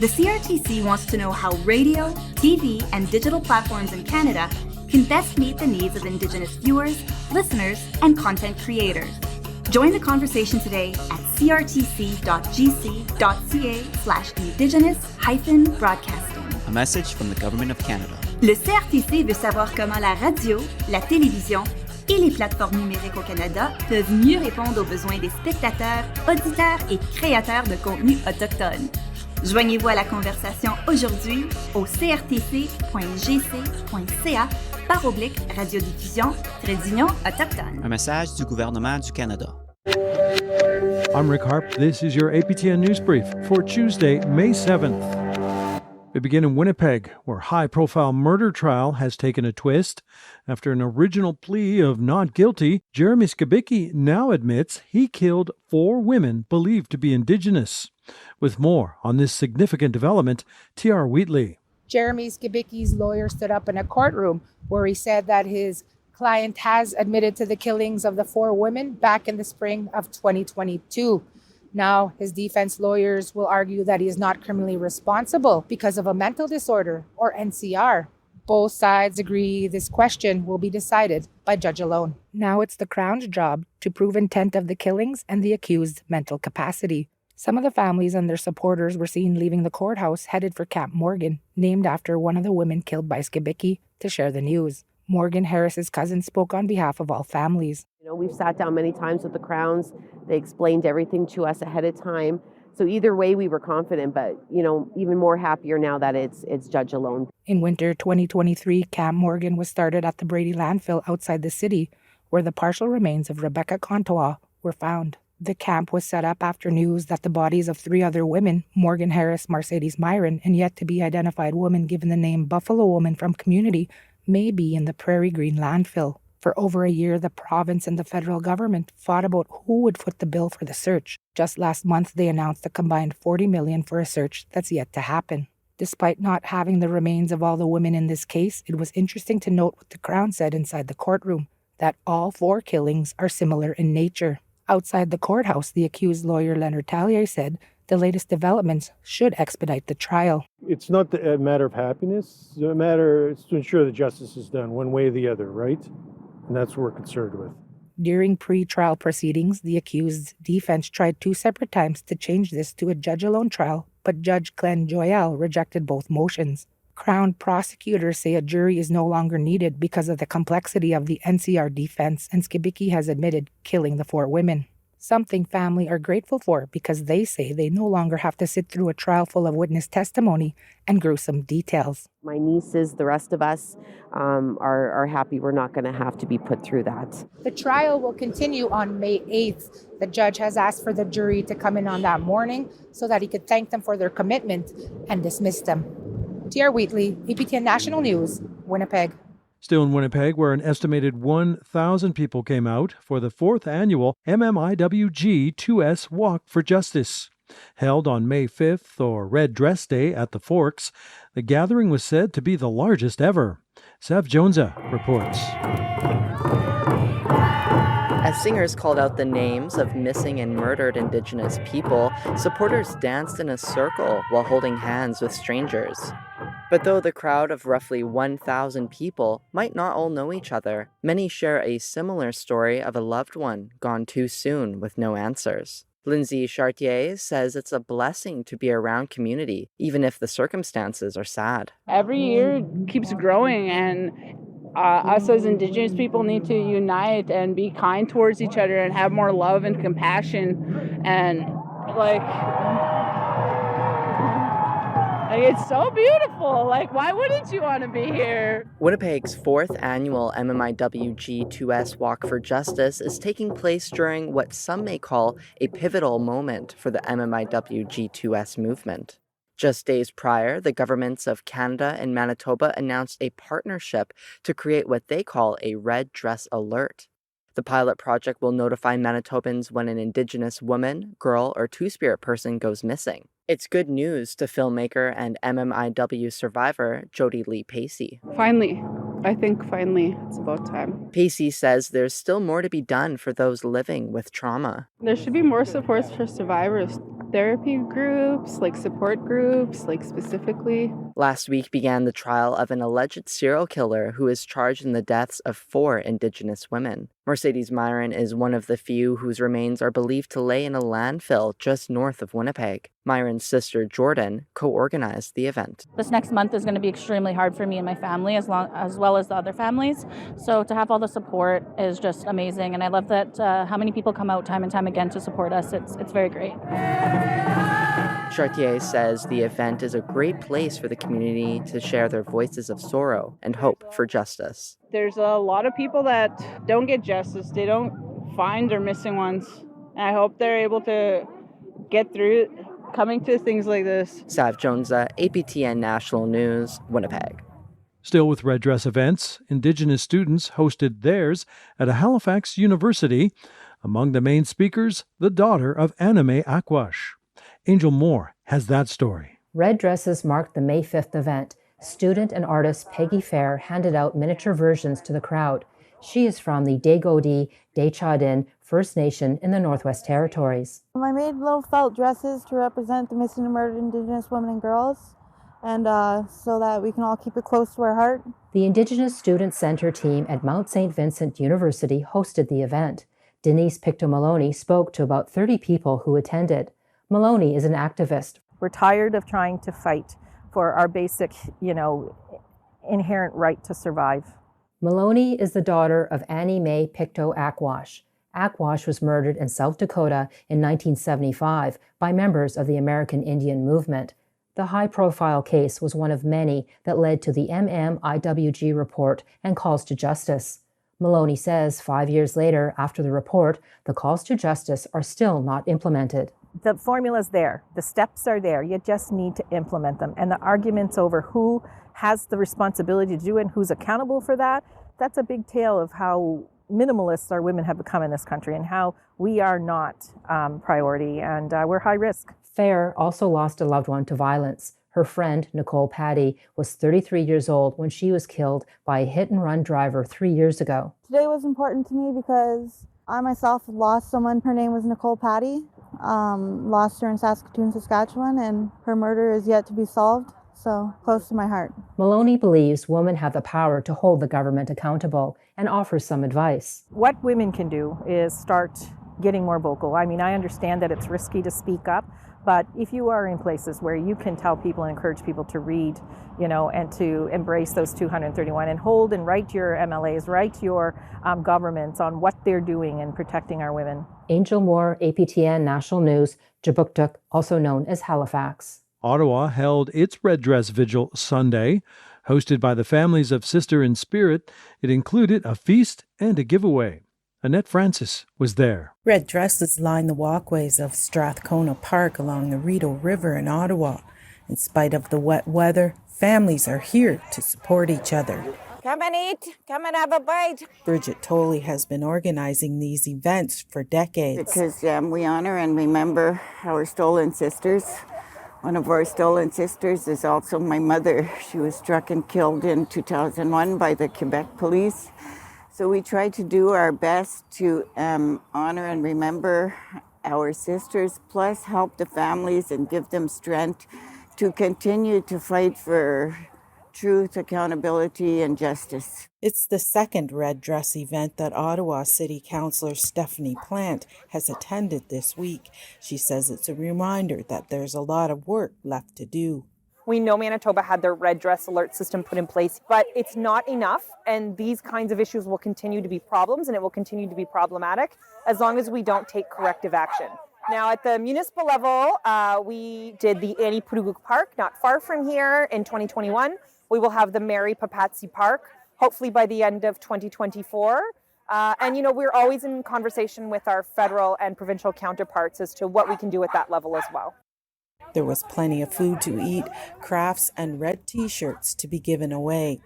The CRTC wants to know how radio, TV, and digital platforms in Canada can best meet the needs of Indigenous viewers, listeners, and content creators. Join the conversation today at crtc.gc.ca/indigenous-broadcasting. A message from the Government of Canada. Le CRTC veut savoir comment la radio, la télévision et les plateformes numériques au Canada peuvent mieux répondre aux besoins des spectateurs, auditeurs et créateurs de contenu autochtones. Joignez-vous à la conversation aujourd'hui au crtc.gc.ca/radiodiffusion-union autochtone. Un message du gouvernement du Canada. I'm Rick Harp. This is your APTN News Brief for Tuesday, May 7th. We begin in Winnipeg, where a high-profile murder trial has taken a twist. After an original plea of not guilty, Jeremy Skibicki now admits he killed 4 women believed to be Indigenous. With more on this significant development, T.R. Wheatley. Jeremy Skibicki's lawyer stood up in a courtroom where he said that his client has admitted to the killings of the 4 women back in the spring of 2022. Now, his defense lawyers will argue that he is not criminally responsible because of a mental disorder, or NCR. Both sides agree this question will be decided by judge alone. Now it's the Crown's job to prove intent of the killings and the accused's mental capacity. Some of the families and their supporters were seen leaving the courthouse headed for Camp Morgan, named after one of the women killed by Skibicki, to share the news. Morgan Harris's cousin spoke on behalf of all families. We've sat down many times with the Crowns. They explained everything to us ahead of time. So either way, we were confident, but, even more happier now that it's judge alone. In winter 2023, Camp Morgan was started at the Brady landfill outside the city, where the partial remains of Rebecca Contois were found. The camp was set up after news that the bodies of 3 other women, Morgan Harris, Mercedes Myron, and yet to be identified woman given the name Buffalo Woman from Community, may be in the Prairie Green landfill. For over a year, the province and the federal government fought about who would foot the bill for the search. Just last month, they announced a combined $40 million for a search that's yet to happen. Despite not having the remains of all the women in this case, it was interesting to note what the Crown said inside the courtroom, that all 4 killings are similar in nature. Outside the courthouse, the accused lawyer Leonard Tallier said the latest developments should expedite the trial. It's not a matter of happiness. The matter is to ensure that justice is done one way or the other, right? And that's what we're concerned with. During pre-trial proceedings, the accused's defense tried 2 separate times to change this to a judge-alone trial, but Judge Glenn Joyal rejected both motions. Crown prosecutors say a jury is no longer needed because of the complexity of the NCR defense, and Skibicki has admitted killing the 4 women. Something family are grateful for because they say they no longer have to sit through a trial full of witness testimony and gruesome details. My nieces, the rest of us, are happy we're not going to have to be put through that. The trial will continue on May 8th. The judge has asked for the jury to come in on that morning so that he could thank them for their commitment and dismiss them. T.R. Wheatley, APTN National News, Winnipeg. Still in Winnipeg, where an estimated 1,000 people came out for the 4th annual MMIWG2S Walk for Justice. Held on May 5th, or Red Dress Day, at the Forks, the gathering was said to be the largest ever. Sav Jonesa reports. As singers called out the names of missing and murdered Indigenous people, supporters danced in a circle while holding hands with strangers. But though the crowd of roughly 1,000 people might not all know each other, many share a similar story of a loved one gone too soon with no answers. Lindsay Chartier says it's a blessing to be around community, even if the circumstances are sad. Every year it keeps growing, and us as Indigenous people need to unite and be kind towards each other and have more love and compassion. And it's so beautiful. Why wouldn't you want to be here? Winnipeg's 4th annual MMIWG2S Walk for Justice is taking place during what some may call a pivotal moment for the MMIWG2S movement. Just days prior, the governments of Canada and Manitoba announced a partnership to create what they call a Red Dress Alert. The pilot project will notify Manitobans when an Indigenous woman, girl, or Two-Spirit person goes missing. It's good news to filmmaker and MMIW survivor Jody Lee Pacey. Finally, I think finally it's about time. Pacey says there's still more to be done for those living with trauma. There should be more supports for survivors. Therapy groups, like support groups, like specifically. Last week began the trial of an alleged serial killer who is charged in the deaths of 4 Indigenous women. Mercedes Myron is one of the few whose remains are believed to lay in a landfill just north of Winnipeg. Myron's sister, Jordan, co-organized the event. This next month is going to be extremely hard for me and my family, as well as the other families. So to have all the support is just amazing. And I love that how many people come out time and time again to support us. It's very great. Chartier says the event is a great place for the community to share their voices of sorrow and hope for justice. There's a lot of people that don't get justice. They don't find their missing ones. And I hope they're able to get through coming to things like this. Sav Jonesa, APTN National News, Winnipeg. Still with Red Dress events, Indigenous students hosted theirs at a Halifax university. Among the main speakers, the daughter of Anime Akwash. Angel Moore has that story. Red dresses marked the May 5th event. Student and artist Peggy Fair handed out miniature versions to the crowd. She is from the Degodi Dechadin First Nation in the Northwest Territories. I made little felt dresses to represent the missing and murdered Indigenous women and girls, and so that we can all keep it close to our heart. The Indigenous Student Center team at Mount St. Vincent University hosted the event. Denise Picto-Maloney spoke to about 30 people who attended. Maloney is an activist. We're tired of trying to fight for our basic, inherent right to survive. Maloney is the daughter of Annie Mae Pictou Akwash. Akwash was murdered in South Dakota in 1975 by members of the American Indian Movement. The high-profile case was one of many that led to the MMIWG report and calls to justice. Maloney says 5 years later, after the report, the calls to justice are still not implemented. The formula's there. The steps are there. You just need to implement them. And the arguments over who has the responsibility to do it and who's accountable for that, that's a big tale of how minimalist our women have become in this country and how we are not priority and we're high risk. Fair also lost a loved one to violence. Her friend, Nicole Patty, was 33 years old when she was killed by a hit-and-run driver 3 years ago. Today was important to me because I myself lost someone. Her name was Nicole Patty. Lost her in Saskatoon, Saskatchewan, and her murder is yet to be solved, so close to my heart. Maloney believes women have the power to hold the government accountable and offers some advice. What women can do is start getting more vocal. I mean, I understand that it's risky to speak up, but if you are in places where you can tell people and encourage people to read, and to embrace those 231 and hold and write your MLAs, write your governments on what they're doing in protecting our women. Angel Moore, APTN National News, Jabuktuk, also known as Halifax. Ottawa held its Red Dress Vigil Sunday. Hosted by the families of Sister in Spirit, it included a feast and a giveaway. Annette Francis was there. Red dresses line the walkways of Strathcona Park along the Rideau River in Ottawa. In spite of the wet weather, families are here to support each other. Come and eat. Come and have a bite. Bridget Tolley has been organizing these events for decades. Because we honor and remember our stolen sisters. One of our stolen sisters is also my mother. She was struck and killed in 2001 by the Quebec police. So we try to do our best to honor and remember our sisters, plus help the families and give them strength to continue to fight for truth, accountability, and justice. It's the second Red Dress event that Ottawa City Councillor Stephanie Plant has attended this week. She says it's a reminder that there's a lot of work left to do. We know Manitoba had their red dress alert system put in place, but it's not enough, and these kinds of issues will continue to be problems, and it will continue to be problematic as long as we don't take corrective action. Now, at the municipal level, we did the Annie Puruguk Park, not far from here, in 2021. We will have the Mary Papatsi Park, hopefully by the end of 2024. And, we're always in conversation with our federal and provincial counterparts as to what we can do at that level as well. There was plenty of food to eat, crafts, and red T-shirts to be given away.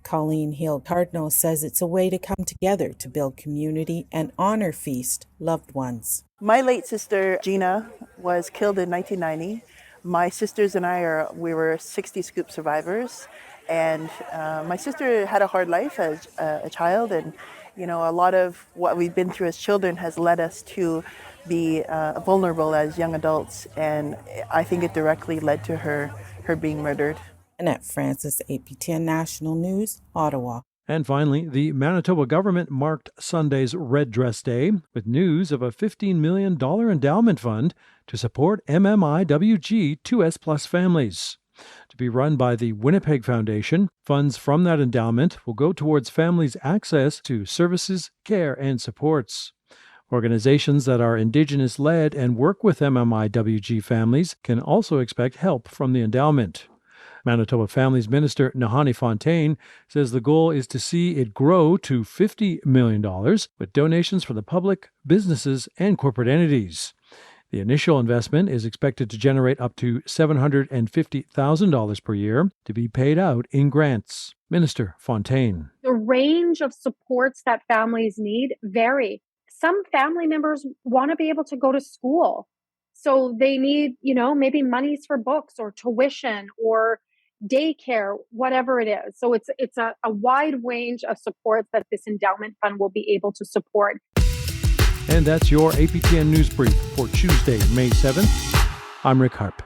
Colleen Hill-Cardinal says it's a way to come together to build community and honor feast loved ones. My late sister, Gina, was killed in 1990. My sisters and I we were 60 scoop survivors, And my sister had a hard life as a child, and a lot of what we've been through as children has led us to be vulnerable as young adults, and I think it directly led to her being murdered. Annette Francis, APTN National News, Ottawa. And finally, the Manitoba government marked Sunday's Red Dress Day with news of a $15 million endowment fund to support MMIWG 2S+ families. To be run by the Winnipeg Foundation, funds from that endowment will go towards families' access to services, care, and supports. Organizations that are Indigenous-led and work with MMIWG families can also expect help from the endowment. Manitoba Families Minister Nahanni Fontaine says the goal is to see it grow to $50 million with donations from the public, businesses, and corporate entities. The initial investment is expected to generate up to $750,000 per year to be paid out in grants. Minister Fontaine. The range of supports that families need vary. Some family members want to be able to go to school. So they need, maybe monies for books or tuition or daycare, whatever it is. So it's a wide range of supports that this endowment fund will be able to support. And that's your APTN News Brief for Tuesday, May 7th. I'm Rick Harp.